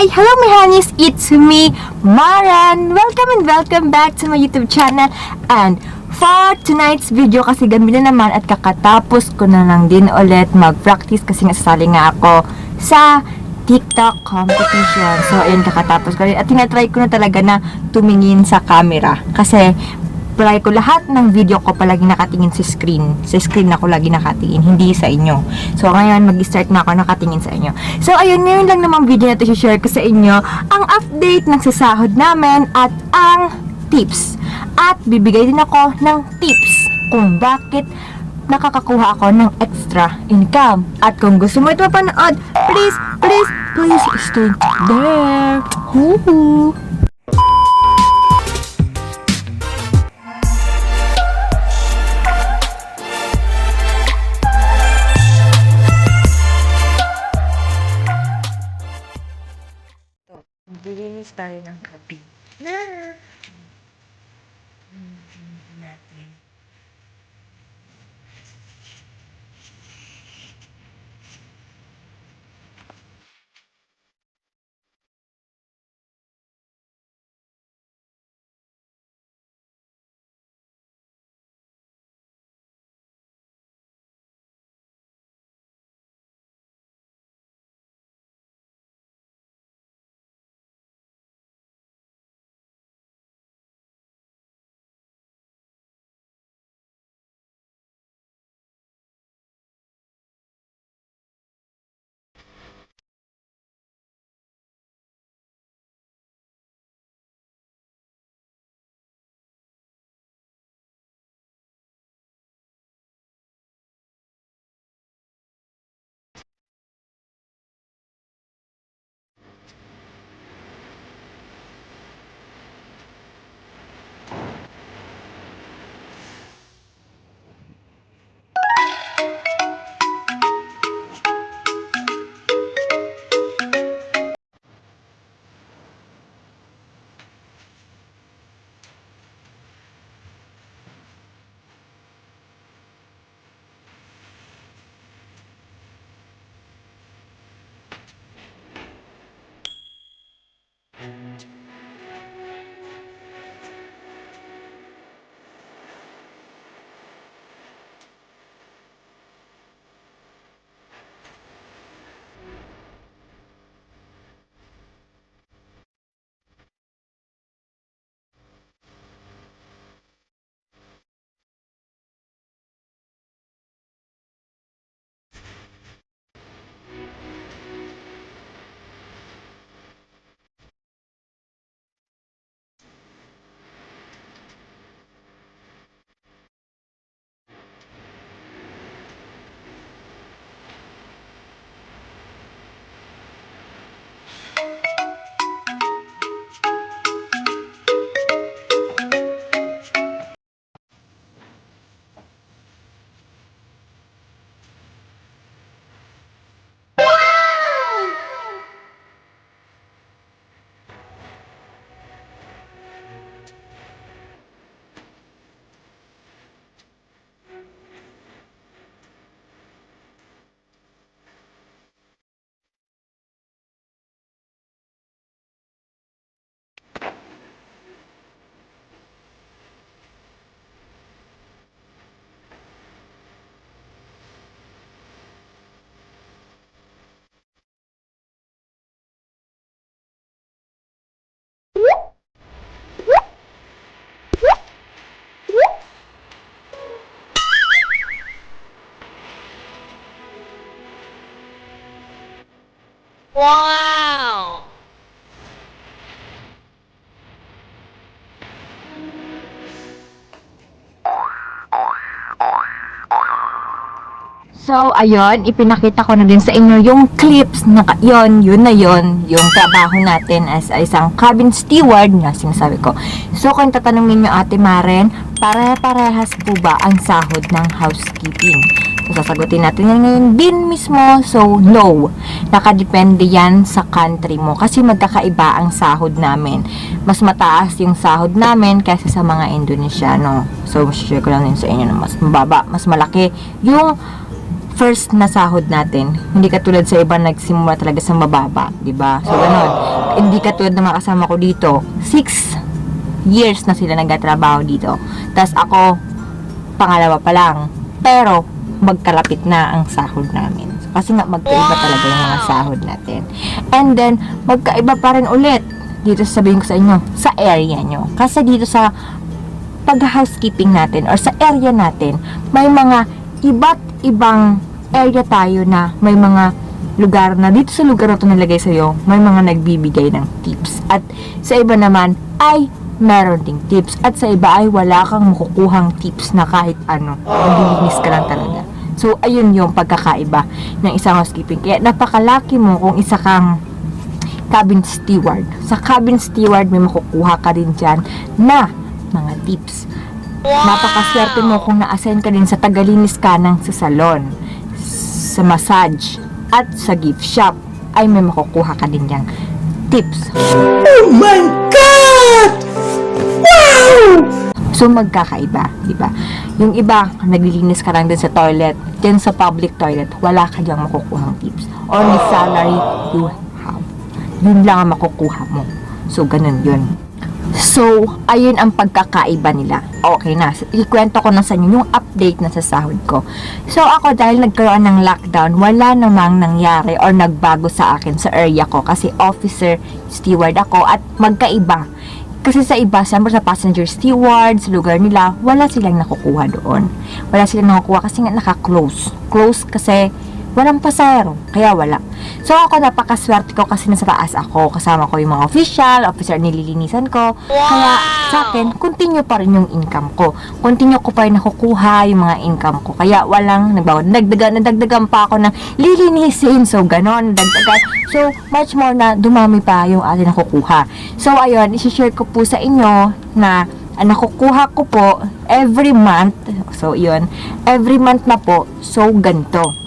Hello my honeys! It's me, Maren! Welcome and welcome back to my YouTube channel. And for tonight's video, kasi gabi na naman at kakatapos ko na lang din ulit mag-practice kasi sasali nga ako sa TikTok competition. So, ayun, kakatapos ko rin. At tinatry ko na talaga na tumingin sa camera. Kasi, try ko lahat ng video ko palagi nakatingin sa screen. Sa screen ako lagi nakatingin, hindi sa inyo. So, ngayon, mag-start na ako nakatingin sa inyo. So, ayun, ngayon lang naman video na ito share ko sa inyo ang update ng sasahod namin at ang tips. At bibigay din ako ng tips kung bakit nakakakuha ako ng extra income. At kung gusto mo ito mapanood, please stay there. Woohoo! Bilinis tayo ng gabi. Natin. Wow! So, ayun, ipinakita ko na din sa inyo yung clips na yun na yun, yung trabaho natin as isang cabin steward na sinasabi ko. So, kung tatanungin nyo Ate Maren, pare-parehas po ba ang sahod ng housekeeping? So, sasagutin natin yan ngayon din mismo. So, no. Nakadepende yan sa country mo. Kasi magkakaiba ang sahod namin. Mas mataas yung sahod namin kaysa sa mga Indonesiano. So, share ko lang din sa inyo na mas mababa, mas malaki yung first na sahod natin. Hindi katulad sa iba nagsimula talaga sa mababa, 'di ba? So ganun. Hindi katulad ng mga kasama ko dito. 6 years na sila nagtatrabaho dito. Tapos ako pangalawa pa lang. Pero magkalapit na ang sahod namin. Kasi nga magkaiba talaga yung mga sahod natin. And then magkaiba pa rin ulit dito sabihin ko sa inyo, sa area nyo. Kasi dito sa pag-housekeeping natin or sa area natin, may mga iba't ibang area tayo na may mga lugar na dito sa lugar na ito nilagay sa'yo, may mga nagbibigay ng tips. At sa iba naman ay meron ding tips. At sa iba ay wala kang makukuhang tips na kahit ano. Maglilinis ka lang talaga. So, ayun yung pagkakaiba ng isang housekeeping. Kaya napakalaki mo kung isa kang cabin steward. Sa cabin steward, may makukuha ka din dyan na mga tips. Napakaswerte mo kung na-assign ka din sa tagalinis ka ng sa salon, sa massage, at sa gift shop, ay may makukuha ka din dyan tips. Oh my God! Wow! So, magkakaiba, di ba? Yung iba, naglilinis ka lang din sa toilet, din sa public toilet, wala ka diyang makukuhang tips. Only salary you have. Yun lang ang makukuha mo. So, ganun yun. So, ayun ang pagkakaiba nila. Okay na. Ikwento ko na sa inyo yung update na sa sahod ko. So, ako dahil nagkaroon ng lockdown, wala namang nangyari or nagbago sa akin sa area ko. Kasi officer steward ako at magkaiba. Kasi sa iba, siyempre sa passenger steward, sa lugar nila, wala silang nakukuha doon. Wala silang nakukuha kasi nga naka-close. Close kasi walang pasahero, kaya wala. So ako napakaswerte ko kasi nasa taas ako. Kasama ko yung mga officer nililinisan ko. Kaya sa akin, continue pa rin yung income ko. Continue ko pa rin nakukuha yung mga income ko. Kaya walang nagbago. Nadagdagan pa ako ng lilinisin. So ganon, nadagdagan. So much more na dumami pa yung atin nakukuha. So ayun, isi-share ko po sa inyo na nakukuha ko po every month. So yun, every month na po. So ganito.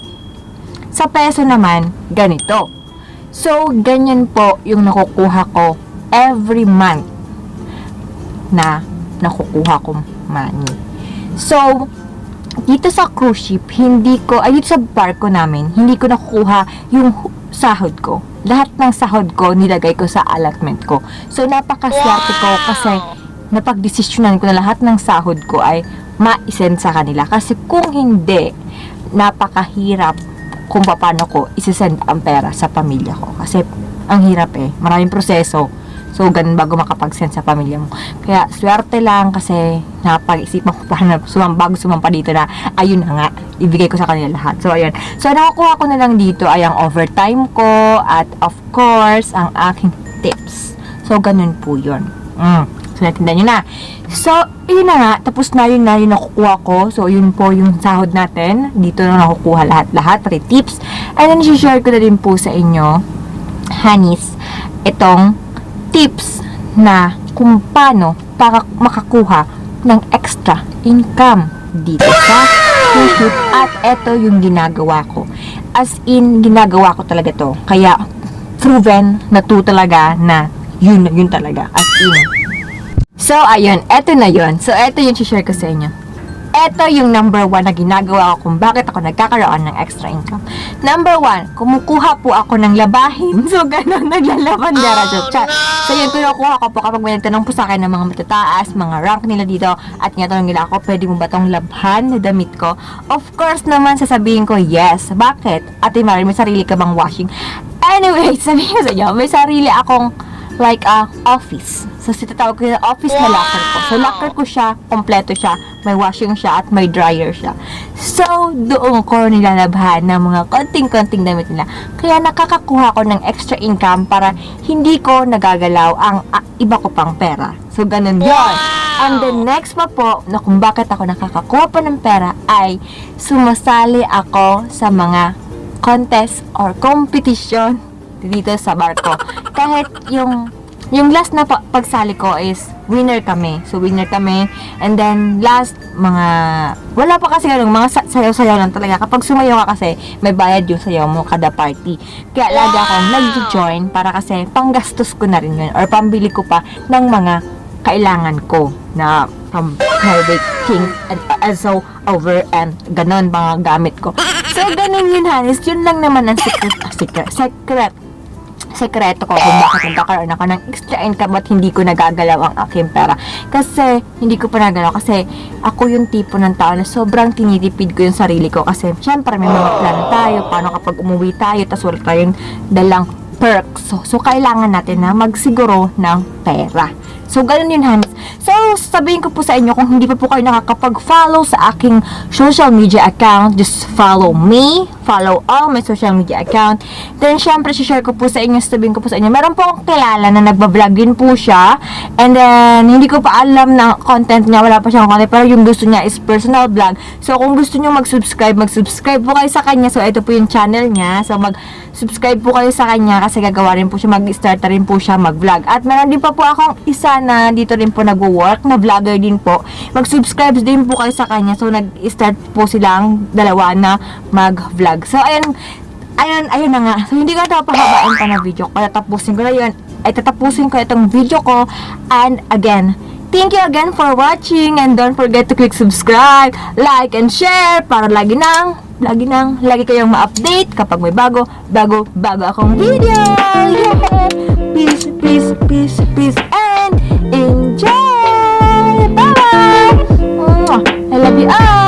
Sa peso naman, ganito. So, ganyan po yung nakukuha ko every month na nakukuha kong money. So, dito sa cruise ship, dito sa barko namin, hindi ko nakukuha yung sahod ko. Lahat ng sahod ko, nilagay ko sa allotment ko. So, napakaswerte ko kasi napagdesisyonan ko na lahat ng sahod ko ay ma-send sa kanila. Kasi kung hindi, napakahirap kung paano ko isisend ang pera sa pamilya ko. Kasi, ang hirap maraming proseso. So, ganun bago makapag-send sa pamilya mo. Kaya, swerte lang kasi napag-isipan ko pa na bago sumampa dito na, ayun na nga, ibigay ko sa kanila lahat. So, ayun. So, nakukuha ko na lang dito ay ang overtime ko at of course, ang aking tips. So, ganun po yun. So, natindan nyo na. So, yun na nga. Tapos na yun nakukuha ko. So, yun po yung sahod natin. Dito na nakukuha lahat-lahat. Pati tips. And then, share ko na din po sa inyo, honeys, itong tips na kung paano makakuha ng extra income dito sa cruise ship. At ito yung ginagawa ko. As in, ginagawa ko talaga to. Kaya, proven na to talaga na yun talaga. As in. So, ayun. Eto na yun. So, eto yung share ko sa inyo. Eto yung number 1 na ginagawa ko kung bakit ako nagkakaroon ng extra income. Number 1, kumukuha po ako ng labahin. So, ganun, naglalaban dara chat. So, yun, kinukuha ko po kapag may nagtanong po sa akin ng mga matataas, mga rank nila dito, at tinatanong nila ako, pwede mo ba tong labhan na damit ko? Of course naman, sasabihin ko, yes. Bakit? Ate Mary, may sarili ka bang washing? Anyway, sabihin ko sa inyo, may sarili akong like office. So, tinatawag ko yung office na locker ko. So, locker ko siya, kompleto siya, may washing siya, at may dryer siya. So, doon ko nilalabhan ng mga konting-konting damit nila. Kaya nakakakuha ko ng extra income para hindi ko nagagalaw ang iba ko pang pera. So, ganun yun. And the next pa po, na kung bakit ako nakakakuha pa ng pera, ay sumasali ako sa mga contest or competition dito sa barko. Kahit yung last na pagsali ko is winner kami. So, winner kami. And then, last, wala pa kasi ganun, mga sayaw-sayaw lang talaga. Kapag sumayaw ka kasi, may bayad yung sayaw mo kada party. Kaya lagi akong nag-join para kasi panggastos ko na rin yun. Or pambili ko pa ng mga kailangan ko na from my baking and also over and ganon mga gamit ko. So, ganun yun, Hanis. Yun lang naman ang sekreto ko kung bakit nagkakaroon ako ng extra income at hindi ko nagagalaw ang aking pera. Kasi, hindi ko pa nagalaw kasi ako yung tipo ng tao na sobrang tinitipid ko yung sarili ko kasi syempre may mga plano tayo, paano kapag umuwi tayo tapos wala tayong dalang perks. So, kailangan natin na magsiguro ng pera. So, ganun yun, Hanis. So, sabihin ko po sa inyo, kung hindi pa po kayo nakakapag-follow sa aking social media account, just follow me, follow all my social media account. Then, syempre, share ko po sa inyo, sabihin ko po sa inyo, meron po akong kilala na nagbablog din po siya. And then, hindi ko pa alam na content niya, wala pa siyang content, pero yung gusto niya is personal vlog. So, kung gusto niyo mag-subscribe po kayo sa kanya. So, ito po yung channel niya. So, mag-subscribe po kayo sa kanya kasi gagawa rin po siya, mag-start rin po siya mag-vlog. At meron din pa po akong isa na dito rin po nag-work, na vlogger din po. Mag-subscribe din po kayo sa kanya. So, nag-start po silang dalawa na mag-vlog. So, ayun na nga. So, hindi ko ito pahabain pa na video ko. Tatapusin ko na yun. Ay, tatapusin ko itong video ko. And, again, thank you again for watching. And don't forget to click subscribe, like, and share para lagi kayong ma-update kapag may bago akong video. Yeah! Peace, and enjoy! Bye! I love you all!